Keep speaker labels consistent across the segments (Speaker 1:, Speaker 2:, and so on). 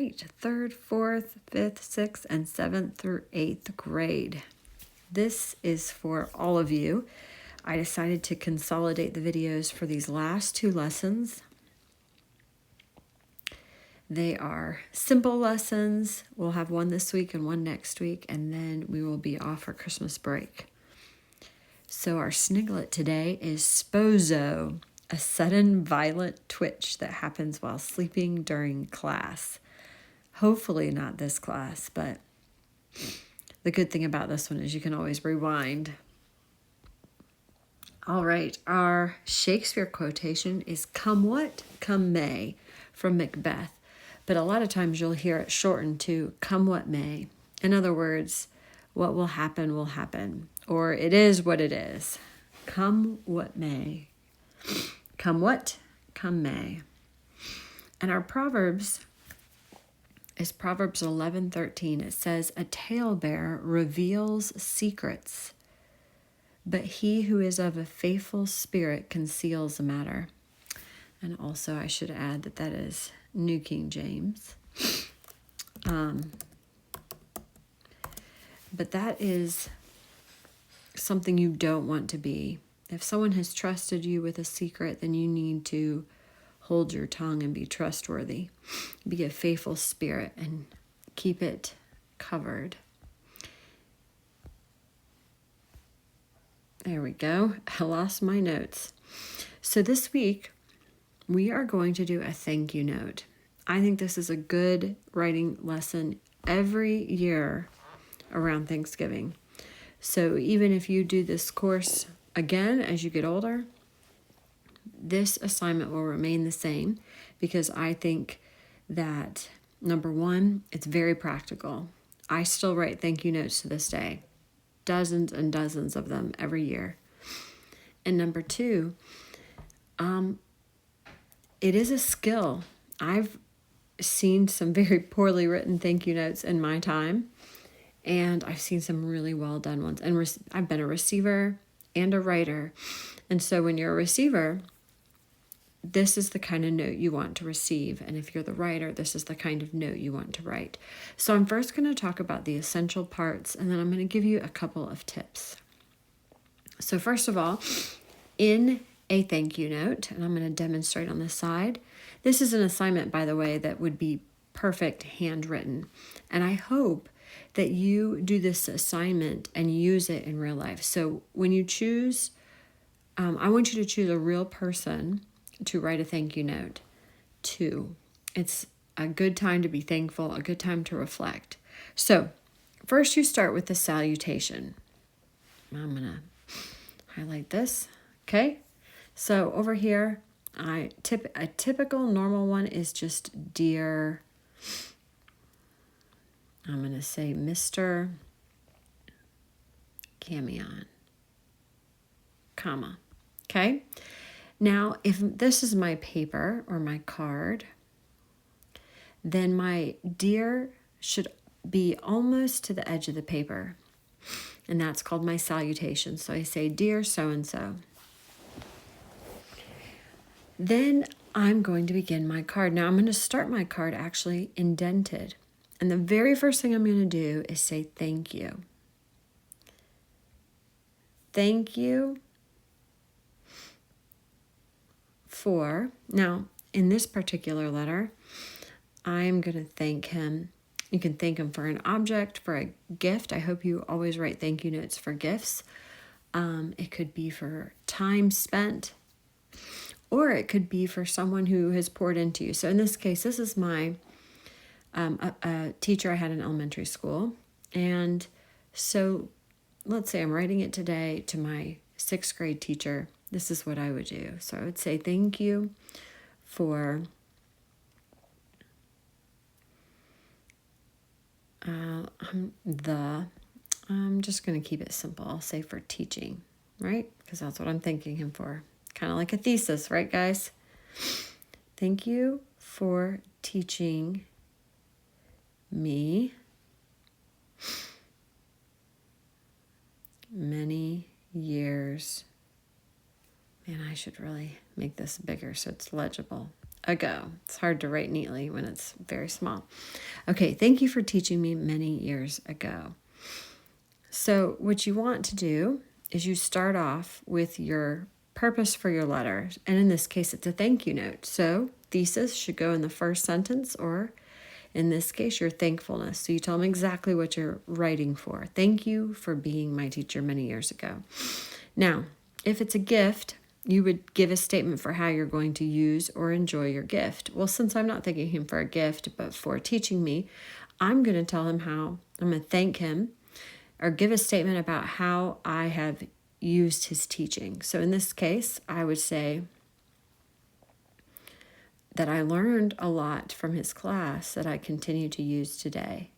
Speaker 1: right, 3rd, 4th, 5th, 6th, and 7th through 8th grade. This is for all of you. I decided to consolidate the videos for these last two lessons. They are simple lessons. We'll have one this week and one next week, and then we will be off for Christmas break. So our sniglet today is spozo, a sudden violent twitch that happens while sleeping during class. Hopefully not this class, but the good thing about this one is you can always rewind. All right, our Shakespeare quotation is "Come what, come may," from Macbeth. But a lot of times you'll hear it shortened to "come what may." In other words, what will happen will happen, or it is what it is. Come what may. Come what, come may. And our Proverbs is Proverbs 11:13. It says, "A talebearer reveals secrets, but he who is of a faithful spirit conceals a matter." And also I should add that that is New King James. But that is something you don't want to be. If someone has trusted you with a secret, then you need to hold your tongue and be trustworthy. Be a faithful spirit and keep it covered. There we go. I lost my notes. So this week, we are going to do a thank you note. I think this is a good writing lesson every year around Thanksgiving. So even if you do this course again as you get older, this assignment will remain the same because I think that, number one, it's very practical. I still write thank you notes to this day, dozens and dozens of them every year. And number two, it is a skill. I've seen some very poorly written thank you notes in my time, and I've seen some really well done ones. And I've been a receiver and a writer. And so when you're a receiver, this is the kind of note you want to receive. And if you're the writer, this is the kind of note you want to write. So I'm first going to talk about the essential parts, and then I'm going to give you a couple of tips. So first of all, in a thank you note, and I'm going to demonstrate on the side. This is an assignment, by the way, that would be perfect handwritten. And I hope that you do this assignment and use it in real life. So when you choose, I want you to choose a real person to write a thank you note to. It's a good time to be thankful, a good time to reflect. So first you start with the salutation. I'm going to highlight this. Okay. So over here, a typical normal one is just "Dear," I'm going to say Mr. Camion, comma. Okay. Now, if this is my paper or my card, then my "dear" should be almost to the edge of the paper. And that's called my salutation. So I say, "Dear so-and-so." Then I'm going to begin my card. Now I'm going to start my card actually indented. And the very first thing I'm going to do is say thank you. Thank you for, now in this particular letter, I'm going to thank him. You can thank him for an object, for a gift. I hope you always write thank you notes for gifts. It could be for time spent, or it could be for someone who has poured into you. So in this case, this is my a teacher I had in elementary school. And so let's say I'm writing it today to my 6th grade teacher. This is what I would do. So I would say thank you for I'm just going to keep it simple. I'll say for teaching, right? Because that's what I'm thanking him for. Kind of like a thesis, right, guys? Thank you for teaching me many years. Man, I should really make this bigger so it's legible. ago. It's hard to write neatly when it's very small. Okay, thank you for teaching me many years ago. So what you want to do is you start off with your purpose for your letter. And in this case, it's a thank you note. So thesis should go in the first sentence, or in this case, your thankfulness. So you tell them exactly what you're writing for. Thank you for being my teacher many years ago. Now, if it's a gift, you would give a statement for how you're going to use or enjoy your gift. Well, since I'm not thanking him for a gift, but for teaching me, I'm going to tell him how I'm going to thank him, or give a statement about how I have used his teaching. So in this case, I would say that I learned a lot from his class that I continue to use today.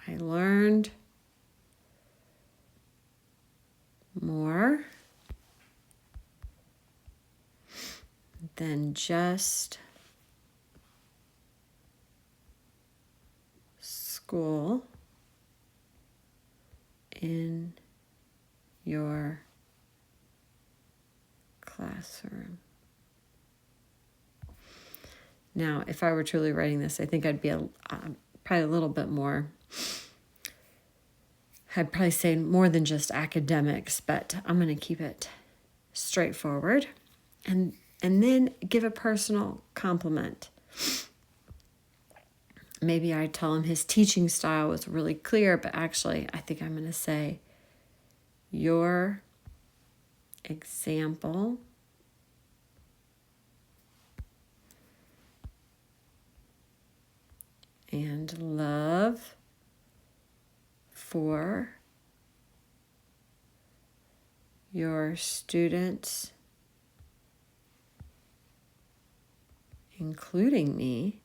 Speaker 1: I learned more than just school in your classroom. Now, if I were truly writing this, I think I'd be probably a little bit more, I'd probably say more than just academics, but I'm going to keep it straightforward. And then give a personal compliment. Maybe I tell him his teaching style was really clear, but actually I think I'm going to say, your example and love for your students, including me,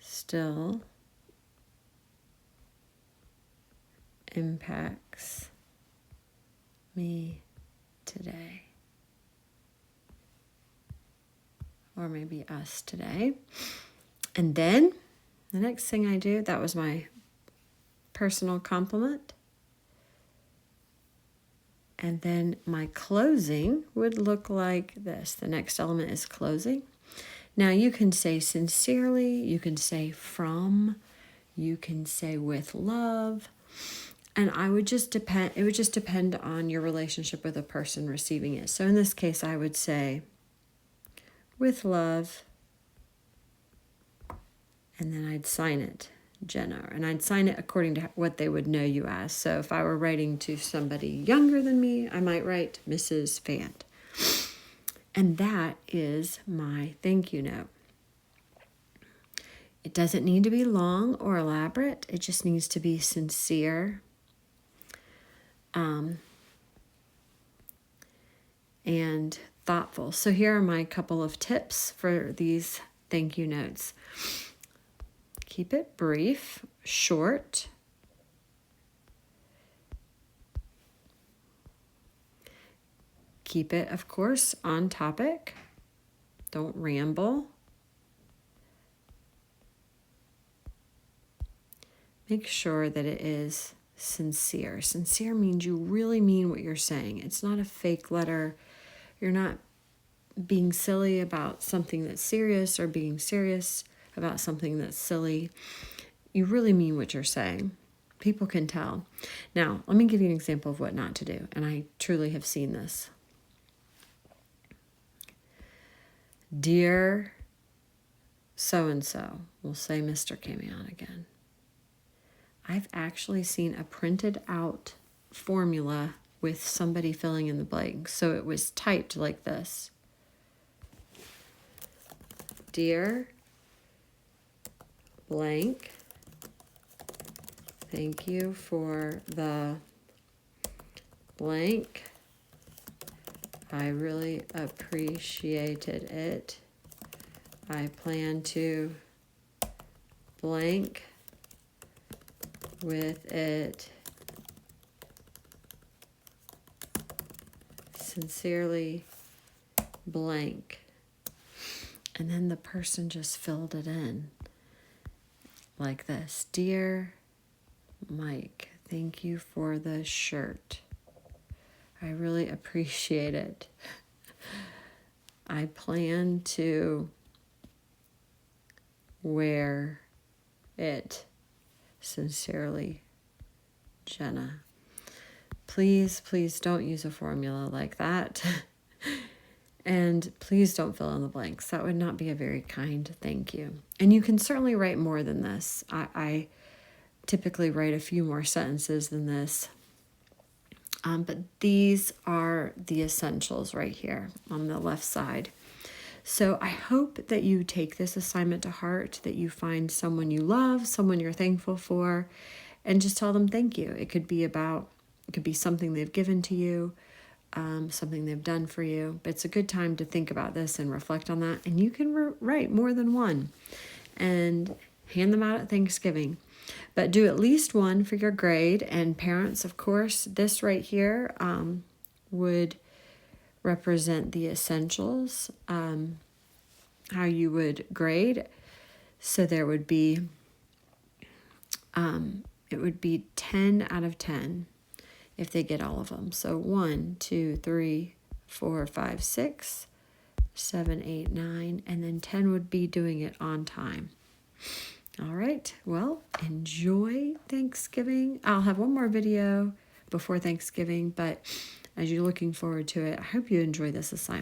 Speaker 1: still impacts me today. Or maybe us today. And then the next thing I do, that was my personal compliment. And then my closing would look like this. The next element is closing. Now you can say sincerely, you can say from, you can say with love. And it would just depend on your relationship with the person receiving it. So in this case, I would say with love, and then I'd sign it, Jenna, and I'd sign it according to what they would know you as. So if I were writing to somebody younger than me, I might write Mrs. Fant. And that is my thank you note. It doesn't need to be long or elaborate. It just needs to be sincere. And thoughtful. So here are my couple of tips for these thank you notes. Keep it brief, short. Keep it, of course, on topic. Don't ramble. Make sure that it is sincere. Sincere means you really mean what you're saying. It's not a fake letter. You're not being silly about something that's serious or being serious about something that's silly. You really mean what you're saying. People can tell. Now, let me give you an example of what not to do, and I truly have seen this. Dear so-and-so, we'll say Mr. came on again. I've actually seen a printed out formula with somebody filling in the blanks. So it was typed like this. Dear blank, thank you for the blank. I really appreciated it. I plan to blank with it. Sincerely, blank. And then the person just filled it in like this. Dear Mike, Thank you for the shirt. I really appreciate it. I plan to wear it. Sincerely, Jenna. Please, please don't use a formula like that. And please don't fill in the blanks. That would not be a very kind thank you. And you can certainly write more than this. I typically write a few more sentences than this. But these are the essentials right here on the left side. So I hope that you take this assignment to heart, that you find someone you love, someone you're thankful for, and just tell them thank you. It could be something they've given to you, something they've done for you. But it's a good time to think about this and reflect on that. And you can write more than one and hand them out at Thanksgiving. But do at least one for your grade. And parents, of course, this right here would represent the essentials, how you would grade. So there would be, it would be 10 out of 10 if they get all of them. So 1, 2, 3, 4, 5, 6, 7, 8, 9, and then 10 would be doing it on time. All right, well, enjoy Thanksgiving. I'll have one more video before Thanksgiving, but as you're looking forward to it, I hope you enjoy this assignment.